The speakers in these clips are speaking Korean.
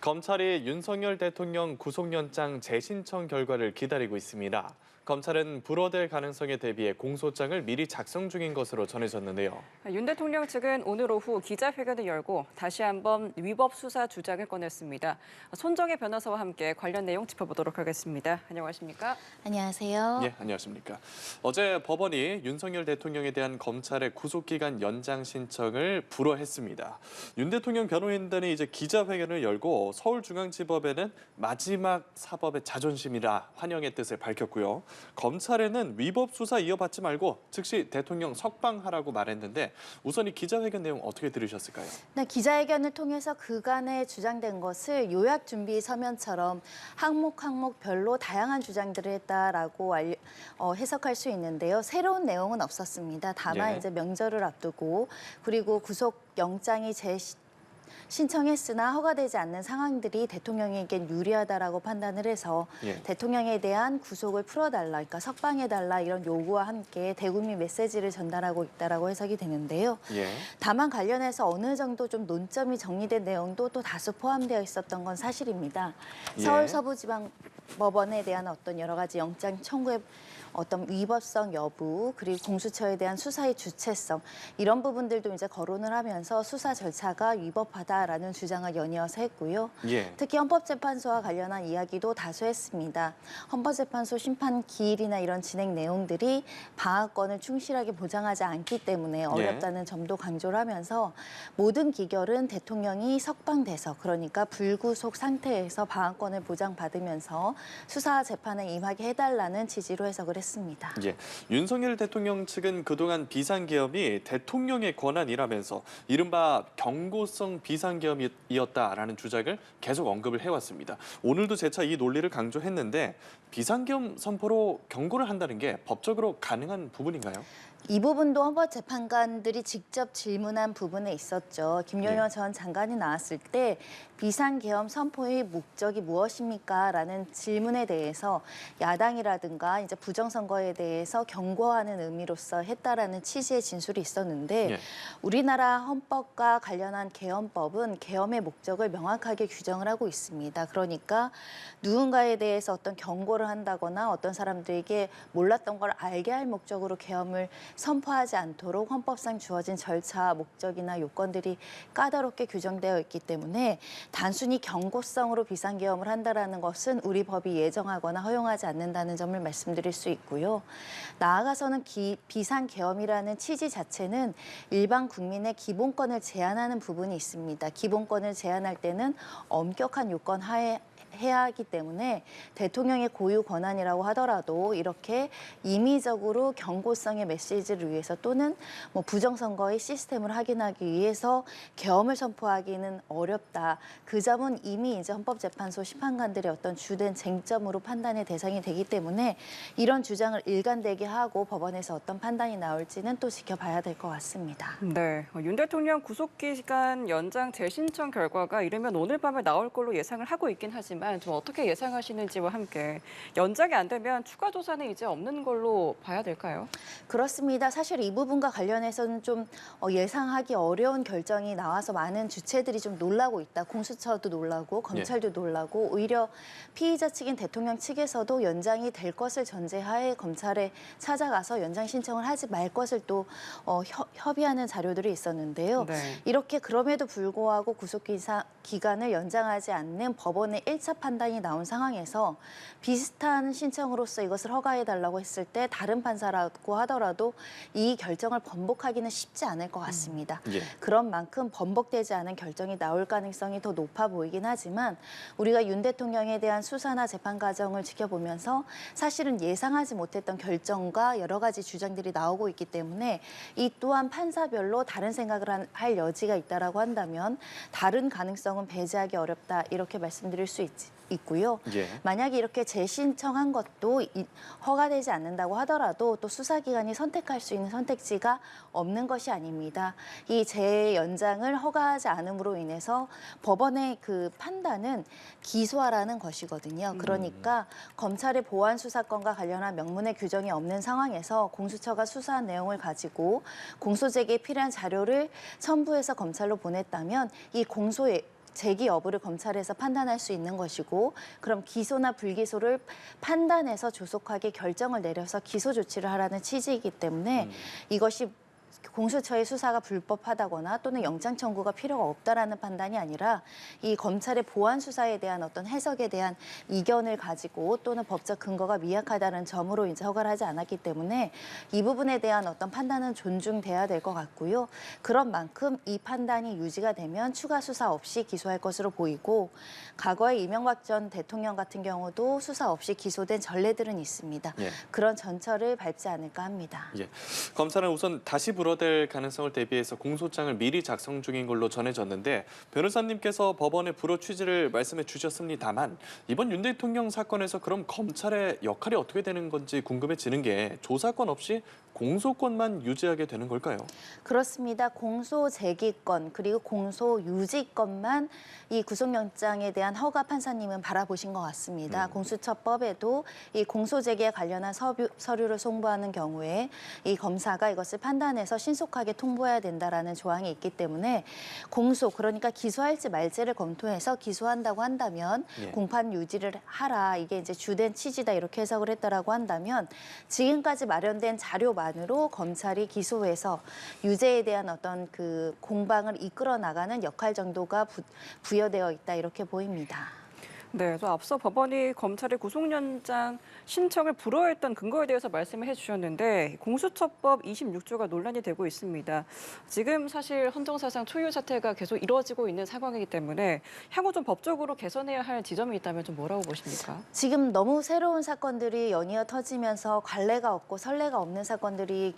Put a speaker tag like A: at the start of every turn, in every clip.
A: 검찰이 윤석열 대통령 구속영장 재신청 결과를 기다리고 있습니다. 검찰은 불어될 가능성에 대비해 공소장을 미리 작성 중인 것으로 전해졌는데요.
B: 윤 대통령 측은 오늘 오후 기자회견을 열고 다시 한번 위법 수사 주장을 꺼냈습니다. 손정혜 변호사와 함께 관련 내용 짚어보도록 하겠습니다. 안녕하십니까?
C: 안녕하세요.
A: 네, 안녕하십니까. 어제 법원이 윤석열 대통령에 대한 검찰의 구속기간 연장 신청을 불허했습니다. 윤 대통령 변호인단이 이제 기자회견을 열고 서울중앙지법에는 마지막 사법의 자존심이라 환영의 뜻을 밝혔고요. 검찰에는 위법 수사 이어받지 말고 즉시 대통령 석방하라고 말했는데 우선 이 기자회견 내용 어떻게 들으셨을까요?
C: 네, 기자회견을 통해서 그간에 주장된 것을 요약 준비 서면처럼 항목별로 다양한 주장들을 했다라고 해석할 수 있는데요. 새로운 내용은 없었습니다. 다만
A: 예.
C: 이제 명절을 앞두고 그리고 구속 영장이 신청했으나 허가되지 않는 상황들이 대통령에겐 유리하다라고 판단을 해서 대통령에 대한 구속을 풀어달라, 그러니까 석방해달라 이런 요구와 함께 대국민 메시지를 전달하고 있다라고 해석이 되는데요. 다만 관련해서 어느 정도 좀 논점이 정리된 내용도 또 다수 포함되어 있었던 건 사실입니다. 서울 서부지방법원에 대한 어떤 여러 가지 영장 청구의 어떤 위법성 여부, 그리고 공수처에 대한 수사의 주체성 이런 부분들도 이제 거론을 하면서 수사 절차가 위법하다라는 주장을 연이어서 했고요. 특히 헌법재판소와 관련한 이야기도 다수 했습니다. 헌법재판소 심판 기일이나 이런 진행 내용들이 방어권을 충실하게 보장하지 않기 때문에 어렵다는 점도 강조를 하면서 모든 기결은 대통령이 석방돼서 그러니까 불구속 상태에서 방어권을 보장받으면서 수사 재판에 임하게 해달라는 취지로 해석을 했습니다.
A: 윤석열 대통령 측은 그동안 비상계엄이 대통령의 권한이라면서 이른바 경고성 비상계엄이었다라는 주장을 계속 언급을 해왔습니다. 오늘도 재차 이 논리를 강조했는데 비상계엄 선포로 경고를 한다는 게 법적으로 가능한 부분인가요?
C: 이 부분도 헌법재판관들이 직접 질문한 부분에 있었죠. 김용현 전 장관이 나왔을 때 비상계엄 선포의 목적이 무엇입니까? 라는 질문에 대해서 야당이라든가 이제 부정선거에 대해서 경고하는 의미로서 했다라는 취지의 진술이 있었는데 우리나라 헌법과 관련한 계엄법은 계엄의 목적을 명확하게 규정을 하고 있습니다. 그러니까 누군가에 대해서 어떤 경고를 한다거나 어떤 사람들에게 몰랐던 걸 알게 할 목적으로 계엄을 선포하지 않도록 헌법상 주어진 절차, 목적이나 요건들이 까다롭게 규정되어 있기 때문에 단순히 경고성으로 비상계엄을 한다는 것은 우리 법이 예정하거나 허용하지 않는다는 점을 말씀드릴 수 있고요. 나아가서는 비상계엄이라는 취지 자체는 일반 국민의 기본권을 제한하는 부분이 있습니다. 기본권을 제한할 때는 엄격한 요건 하에 해야 하기 때문에 대통령의 고유 권한이라고 하더라도 이렇게 임의적으로 경고성의 메시지를 위해서 또는 뭐 부정선거의 시스템을 확인하기 위해서 계엄을 선포하기는 어렵다. 그 점은 이미 이제 헌법재판소 심판관들의 어떤 주된 쟁점으로 판단의 대상이 되기 때문에 이런 주장을 일관되게 하고 법원에서 어떤 판단이 나올지는 또 지켜봐야 될 것 같습니다.
B: 네, 윤 대통령 구속기간 연장 재신청 결과가 이르면 오늘 밤에 나올 걸로 예상을 하고 있긴 하지만 좀 어떻게 예상하시는지와 함께 연장이 안 되면 추가 조사는 이제 없는 걸로 봐야 될까요?
C: 그렇습니다. 사실 이 부분과 관련해서는 좀 예상하기 어려운 결정이 나와서 많은 주체들이 좀 놀라고 있다. 공수처도 놀라고 검찰도 놀라고 오히려 피의자 측인 대통령 측에서도 연장이 될 것을 전제하에 검찰에 찾아가서 연장 신청을 하지 말 것을 또 협의하는 자료들이 있었는데요. 이렇게 그럼에도 불구하고 구속기간을 연장하지 않는 법원의 1차 판단이 나온 상황에서 비슷한 신청으로서 이것을 허가해달라고 했을 때 다른 판사라고 하더라도 이 결정을 번복하기는 쉽지 않을 것 같습니다. 그런 만큼 번복되지 않은 결정이 나올 가능성이 더 높아 보이긴 하지만 우리가 윤 대통령에 대한 수사나 재판 과정을 지켜보면서 사실은 예상하지 못했던 결정과 여러 가지 주장들이 나오고 있기 때문에 이 또한 판사별로 다른 생각을 할 여지가 있다라고 한다면 다른 가능성은 배제하기 어렵다 이렇게 말씀드릴 수 있고요. 만약에 이렇게 재신청한 것도 허가되지 않는다고 하더라도 또 수사기관이 선택할 수 있는 선택지가 없는 것이 아닙니다. 이 재연장을 허가하지 않음으로 인해서 법원의 그 판단은 기소하라는 것이거든요. 그러니까 검찰의 보안 수사권과 관련한 명문의 규정이 없는 상황에서 공수처가 수사한 내용을 가지고 공소제기에 필요한 자료를 첨부해서 검찰로 보냈다면 이 공소에 제기 여부를 검찰에서 판단할 수 있는 것이고 그럼 기소나 불기소를 판단해서 조속하게 결정을 내려서 기소 조치를 하라는 취지이기 때문에 이것이 공수처의 수사가 불법하다거나 또는 영장 청구가 필요가 없다라는 판단이 아니라 이 검찰의 보안 수사에 대한 어떤 해석에 대한 이견을 가지고 또는 법적 근거가 미약하다는 점으로 이제 허가를 하지 않았기 때문에 이 부분에 대한 어떤 판단은 존중돼야 될 것 같고요. 그런 만큼 이 판단이 유지가 되면 추가 수사 없이 기소할 것으로 보이고 과거에 이명박 전 대통령 같은 경우도 수사 없이 기소된 전례들은 있습니다.
A: 예.
C: 그런 전철을 밟지 않을까 합니다.
A: 예. 검찰은 우선 다시 불어댈 가능성을 대비해서 공소장을 미리 작성 중인 걸로 전해졌는데 변호사님께서 법원의 불어 취지를 말씀해 주셨습니다만 이번 윤 대통령 사건에서 그럼 검찰의 역할이 어떻게 되는 건지 궁금해지는 게 조사권 없이 공소권만 유지하게 되는 걸까요?
C: 그렇습니다. 공소 제기권 그리고 공소 유지권만 이 구속영장에 대한 허가 판사님은 바라보신 것 같습니다. 공수처법에도 이 공소 제기에 관련한 서류를 송부하는 경우에 이 검사가 이것을 판단해서 신속하게 통보해야 된다라는 조항이 있기 때문에 공소 그러니까 기소할지 말지를 검토해서 기소한다고 한다면
A: 예.
C: 공판 유지를 하라 이게 이제 주된 취지다 이렇게 해석을 했다라고 한다면 지금까지 마련된 자료만으로 검찰이 기소해서 유죄에 대한 어떤 그 공방을 이끌어 나가는 역할 정도가 부여되어 있다 이렇게 보입니다.
B: 네, 또 앞서 법원이 검찰의 구속영장 신청을 불허했던 근거에 대해서 말씀을 해주셨는데 공수처법 26조가 논란이 되고 있습니다. 지금 사실 헌정사상 초유 사태가 계속 이루어지고 있는 상황이기 때문에 향후 좀 법적으로 개선해야 할 지점이 있다면 좀 뭐라고 보십니까?
C: 지금 너무 새로운 사건들이 연이어 터지면서 관례가 없고 선례가 없는 사건들이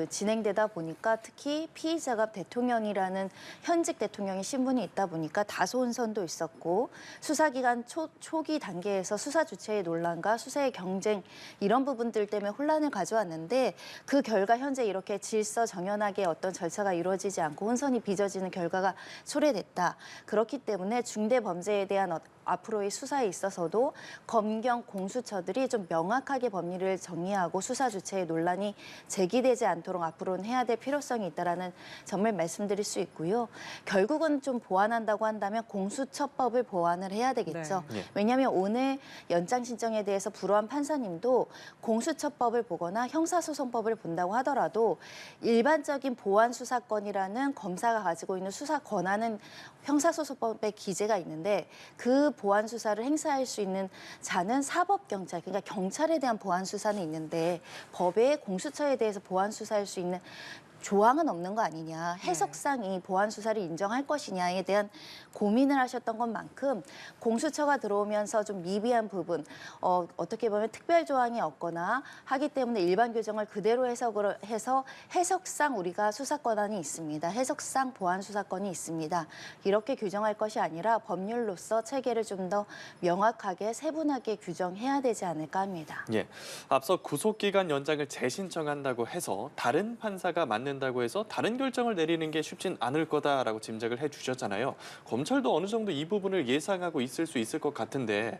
C: 진행되다 보니까 특히 피의자가 대통령이라는 현직 대통령의 신분이 있다 보니까 다소 혼선도 있었고 수사기간 초기 단계에서 수사 주체의 논란과 수사의 경쟁 이런 부분들 때문에 혼란을 가져왔는데 그 결과 현재 이렇게 질서정연하게 어떤 절차가 이루어지지 않고 혼선이 빚어지는 결과가 초래됐다. 그렇기 때문에 중대범죄에 대한 앞으로의 수사에 있어서도 검경 공수처들이 좀 명확하게 법리를 정의하고 수사 주체의 논란이 제기되지 않도록 앞으로는 해야 될 필요성이 있다라는 점을 말씀드릴 수 있고요. 결국은 좀 보완한다고 한다면 공수처법을 보완을 해야 되겠죠.
A: 네.
C: 왜냐하면 오늘 연장 신청에 대해서 불허한 판사님도 공수처법을 보거나 형사소송법을 본다고 하더라도 일반적인 보완 수사권이라는 검사가 가지고 있는 수사 권한은 형사소송법에 기재가 있는데 그 보안 수사를 행사할 수 있는 자는 사법경찰, 그러니까 경찰에 대한 보안 수사는 있는데 법에 공수처에 대해서 보안 수사할 수 있는 조항은 없는 거 아니냐. 해석상 이 보안 수사를 인정할 것이냐에 대한 고민을 하셨던 것만큼 공수처가 들어오면서 좀 미비한 부분, 어떻게 보면 특별 조항이 없거나 하기 때문에 일반 규정을 그대로 해석을 해서 해석상 우리가 수사 권한이 있습니다. 해석상 보안 수사권이 있습니다. 이렇게 규정할 것이 아니라 법률로서 체계를 좀 더 명확하게 세분하게 규정해야 되지 않을까 합니다.
A: 예. 앞서 구속기간 연장을 재신청한다고 해서 다른 판사가 맡는다고 해서 다른 결정을 내리는 게 쉽진 않을 거다라고 짐작을 해주셨잖아요. 검찰도 어느 정도 이 부분을 예상하고 있을 수 있을 것 같은데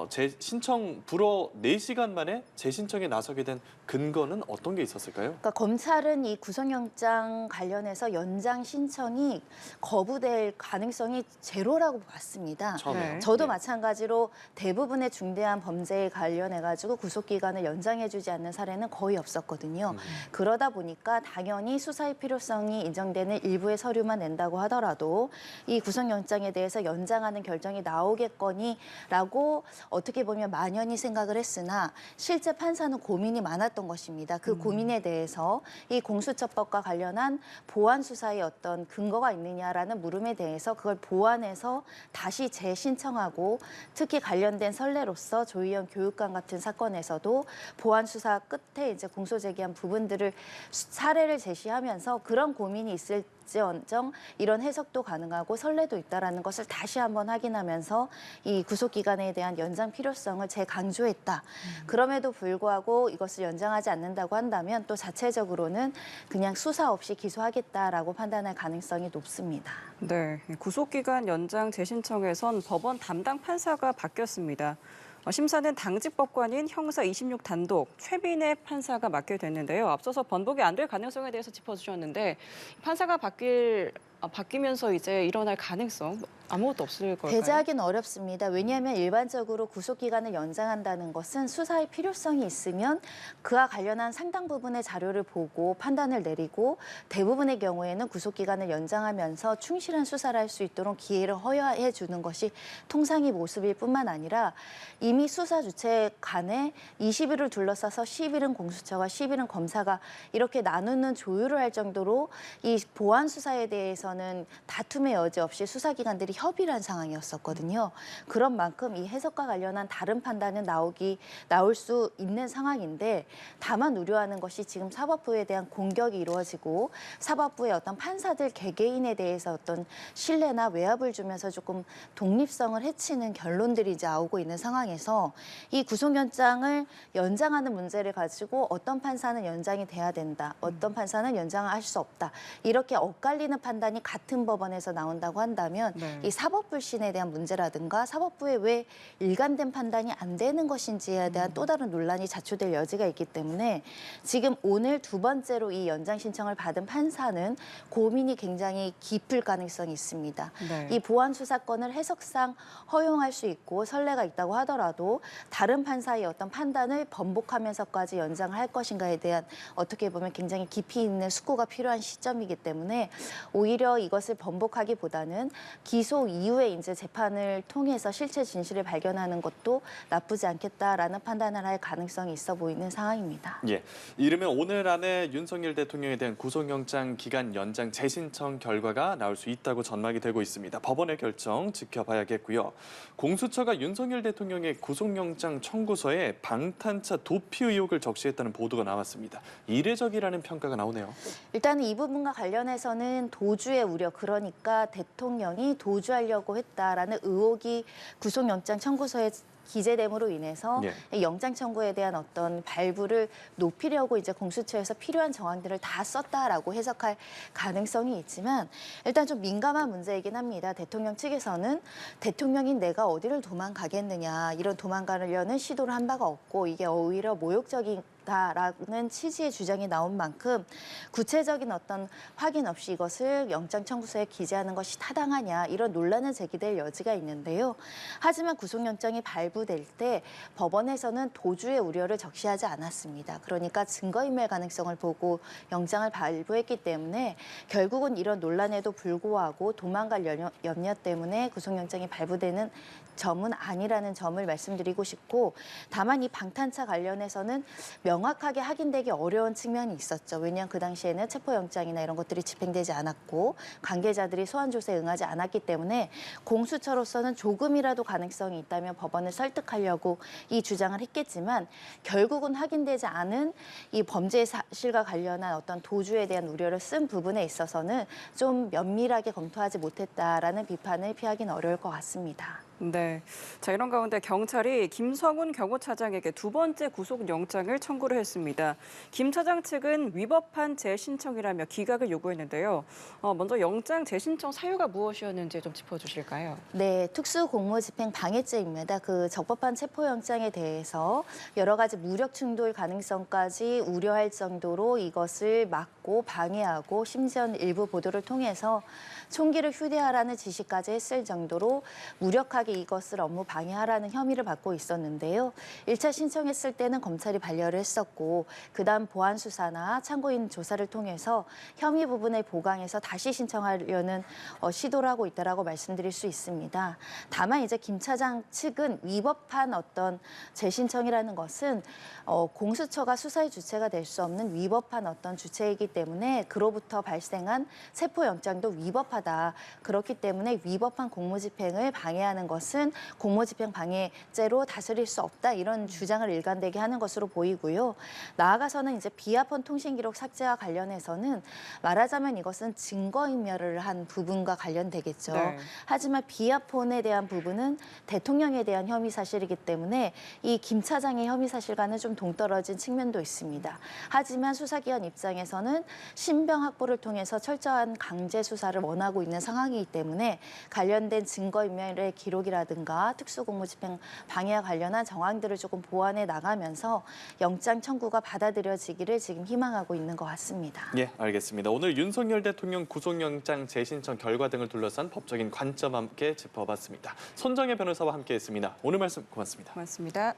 A: 재신청 불허 4시간 만에 재신청에 나서게 된 근거는 어떤 게 있었을까요?
C: 그러니까 검찰은 이 구속영장 관련해서 연장 신청이 거부될 가능성이 제로라고 봤습니다.
A: 처음에요.
B: 네.
C: 저도
A: 예.
C: 마찬가지로 대부분의 중대한 범죄에 관련해가지고 구속기간을 연장해주지 않는 사례는 거의 없었거든요. 그러다 보니까 당연히 수사의 필요성이 인정되는 일부의 서류만 낸다고 하더라도 이 구속영장에 대해서 연장하는 결정이 나오겠거니라고 어떻게 보면 만연히 생각을 했으나 실제 판사는 고민이 많았던 것입니다. 그 고민에 대해서 이 공수처법과 관련한 보완 수사의 어떤 근거가 있느냐라는 물음에 대해서 그걸 보완해서 다시 재신청하고 특히 관련된 선례로서 조희연 교육감 같은 사건에서도 보완 수사 끝에 이제 공소 제기한 부분들을 사례를 제시하면서 그런 고민이 있을지언정 이런 해석도 가능하고 선례도 있다라는 것을 다시 한번 확인하면서 이 구속 기간에 대한 연장 필요성을 재강조했다. 그럼에도 불구하고 이것을 연장하지 않는다고 한다면 또 자체적으로는 그냥 수사 없이 기소하겠다라고 판단할 가능성이 높습니다.
B: 네, 구속기간 연장 재신청에선 법원 담당 판사가 바뀌었습니다. 심사는 당직 법관인 형사 26 단독 최빈의 판사가 맡게 됐는데요. 앞서서 번복이 안 될 가능성에 대해서 짚어주셨는데 판사가 바뀌면서 이제 일어날 가능성 아무것도 없을 걸까요?
C: 배제하기는 어렵습니다. 왜냐하면 일반적으로 구속기간을 연장한다는 것은 수사의 필요성이 있으면 그와 관련한 상당 부분의 자료를 보고 판단을 내리고 대부분의 경우에는 구속기간을 연장하면서 충실한 수사를 할 수 있도록 기회를 허용해 주는 것이 통상의 모습일 뿐만 아니라 이미 수사 주체 간에 20일을 둘러싸서 10일은 공수처가 10일은 검사가 이렇게 나누는 조율을 할 정도로 이 보안 수사에 대해서는 다툼의 여지 없이 수사기관들이 협의를 한 상황이었었거든요. 그런 만큼 이 해석과 관련한 다른 판단은 나올 수 있는 상황인데 다만 우려하는 것이 지금 사법부에 대한 공격이 이루어지고 사법부의 어떤 판사들 개개인에 대해서 어떤 신뢰나 외압을 주면서 조금 독립성을 해치는 결론들이 이제 나오고 있는 상황에서 이 구속영장을 연장하는 문제를 가지고 어떤 판사는 연장이 돼야 된다, 어떤 판사는 연장을 할 수 없다 이렇게 엇갈리는 판단이 같은 법원에서 나온다고 한다면
B: 네.
C: 이 사법 불신에 대한 문제라든가 사법부의 왜 일관된 판단이 안 되는 것인지에 대한 또 다른 논란이 자초될 여지가 있기 때문에 지금 오늘 두 번째로 이 연장 신청을 받은 판사는 고민이 굉장히 깊을 가능성이 있습니다.
B: 네.
C: 이 보안 수사권을 해석상 허용할 수 있고 선례가 있다고 하더라도 다른 판사의 어떤 판단을 번복하면서까지 연장을 할 것인가에 대한 어떻게 보면 굉장히 깊이 있는 숙고가 필요한 시점이기 때문에 오히려 이것을 번복하기보다는 기소 이후에 이제 재판을 통해서 실체 진실을 발견하는 것도 나쁘지 않겠다라는 판단을 할 가능성이 있어 보이는 상황입니다.
A: 예, 이르면 오늘 안에 윤석열 대통령에 대한 구속영장 기간 연장 재신청 결과가 나올 수 있다고 전망이 되고 있습니다. 법원의 결정 지켜봐야겠고요. 공수처가 윤석열 대통령의 구속영장 청구서에 방탄차 도피 의혹을 적시했다는 보도가 나왔습니다. 이례적이라는 평가가 나오네요.
C: 일단 이 부분과 관련해서는 도주의 우려, 그러니까 대통령이 도주하려고 했다라는 의혹이 구속영장 청구서에 기재됨으로 인해서
A: 예.
C: 영장 청구에 대한 어떤 발부를 높이려고 이제 공수처에서 필요한 정황들을 다 썼다라고 해석할 가능성이 있지만 일단 좀 민감한 문제이긴 합니다. 대통령 측에서는 대통령인 내가 어디를 도망가겠느냐 이런 도망가려는 시도를 한 바가 없고 이게 오히려 모욕적인 라는 취지의 주장이 나온 만큼 구체적인 어떤 확인 없이 이것을 영장 청구서에 기재하는 것이 타당하냐 이런 논란은 제기될 여지가 있는데요. 하지만 구속영장이 발부될 때 법원에서는 도주의 우려를 적시하지 않았습니다. 그러니까 증거인멸 가능성을 보고 영장을 발부했기 때문에 결국은 이런 논란에도 불구하고 도망갈 염려 때문에 구속영장이 발부되는 점은 아니라는 점을 말씀드리고 싶고 다만 이 방탄차 관련해서는 명확하게 확인되기 어려운 측면이 있었죠. 왜냐하면 그 당시에는 체포영장이나 이런 것들이 집행되지 않았고 관계자들이 소환 조사에 응하지 않았기 때문에 공수처로서는 조금이라도 가능성이 있다면 법원을 설득하려고 이 주장을 했겠지만 결국은 확인되지 않은 이 범죄 사실과 관련한 어떤 도주에 대한 우려를 쓴 부분에 있어서는 좀 면밀하게 검토하지 못했다라는 비판을 피하기는 어려울 것 같습니다.
B: 네. 자, 이런 가운데 경찰이 김성훈 경호차장에게 두 번째 구속영장을 청구를 했습니다. 김 차장 측은 위법한 재신청이라며 기각을 요구했는데요. 먼저 영장 재신청 사유가 무엇이었는지 좀 짚어주실까요?
C: 네, 특수공무집행 방해죄입니다. 그 적법한 체포영장에 대해서 여러 가지 무력 충돌 가능성까지 우려할 정도로 이것을 막고 방해하고 심지어는 일부 보도를 통해서 총기를 휴대하라는 지시까지 했을 정도로 무력하게 이것을 업무 방해하라는 혐의를 받고 있었는데요. 1차 신청했을 때는 검찰이 반려를 했었고 그다음 보안 수사나 참고인 조사를 통해서 혐의 부분을 보강해서 다시 신청하려는 시도를 하고 있다라고 말씀드릴 수 있습니다. 다만 이제 김 차장 측은 위법한 어떤 재신청이라는 것은 공수처가 수사의 주체가 될 수 없는 위법한 어떤 주체이기 때문에 그로부터 발생한 체포영장도 위법하다. 그렇기 때문에 위법한 공무집행을 방해하는 것은 공무집행 방해죄로 다스릴 수 없다. 이런 주장을 일관되게 하는 것으로 보이고요. 나아가서는 이제 비아폰 통신기록 삭제와 관련해서는 말하자면 이것은 증거인멸을 한 부분과 관련되겠죠.
B: 네.
C: 하지만 비아폰에 대한 부분은 대통령에 대한 혐의 사실이기 때문에 이 김 차장의 혐의 사실과는 좀 동떨어진 측면도 있습니다. 하지만 수사기관 입장에서는 신병 확보를 통해서 철저한 강제 수사를 원하고 있는 상황이기 때문에 관련된 증거인멸의 기록이 의혹이라든가 특수공무집행 방해와 관련한 정황들을 조금 보완해 나가면서 영장 청구가 받아들여지기를 지금 희망하고 있는 것 같습니다.
A: 예, 알겠습니다. 오늘 윤석열 대통령 구속영장 재신청 결과 등을 둘러싼 법적인 관점 함께 짚어봤습니다. 손정혜 변호사와 함께했습니다. 오늘 말씀 고맙습니다.
B: 고맙습니다.